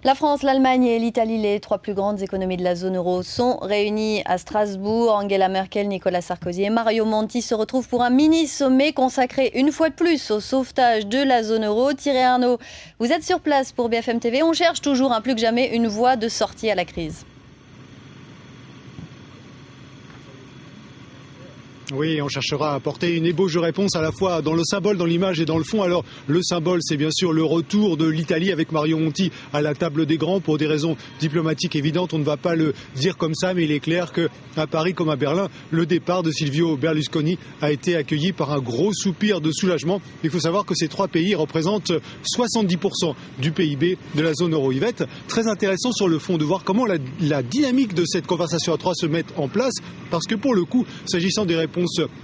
La France, l'Allemagne et l'Italie, les trois plus grandes économies de la zone euro, sont réunies à Strasbourg. Angela Merkel, Nicolas Sarkozy et Mario Monti se retrouvent pour un mini-sommet consacré une fois de plus au sauvetage de la zone euro. Thierry Arnaud, vous êtes sur place pour BFM TV. On cherche toujours, plus que jamais, une voie de sortie à la crise. Oui, on cherchera à apporter une ébauche de réponse à la fois dans le symbole, dans l'image et dans le fond. Alors, le symbole, c'est bien sûr le retour de l'Italie avec Mario Monti à la table des grands pour des raisons diplomatiques évidentes. On ne va pas le dire comme ça, mais il est clair qu'à Paris comme à Berlin, le départ de Silvio Berlusconi a été accueilli par un gros soupir de soulagement. Il faut savoir que ces trois pays représentent 70% du PIB de la zone euro. Il va être très intéressant sur le fond de voir comment la dynamique de cette conversation à trois se met en place, parce que pour le coup, s'agissant des réponses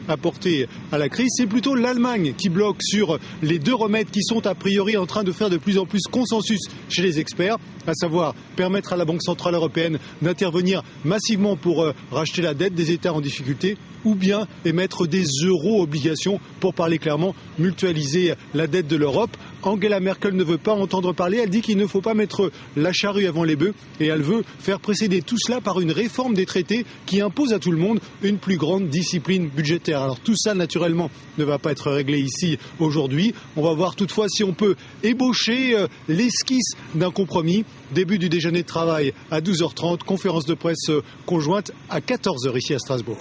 apportées à la crise, c'est plutôt l'Allemagne qui bloque sur les deux remèdes qui sont a priori en train de faire de plus en plus consensus chez les experts, à savoir permettre à la Banque Centrale Européenne d'intervenir massivement pour racheter la dette des États en difficulté, ou bien émettre des euro-obligations pour parler clairement, mutualiser la dette de l'Europe. Angela Merkel ne veut pas entendre parler, elle dit qu'il ne faut pas mettre la charrue avant les bœufs et elle veut faire précéder tout cela par une réforme des traités qui impose à tout le monde une plus grande discipline budgétaire. Alors tout ça naturellement ne va pas être réglé ici aujourd'hui. On va voir toutefois si on peut ébaucher l'esquisse d'un compromis. Début du déjeuner de travail à 12h30, conférence de presse conjointe à 14h ici à Strasbourg.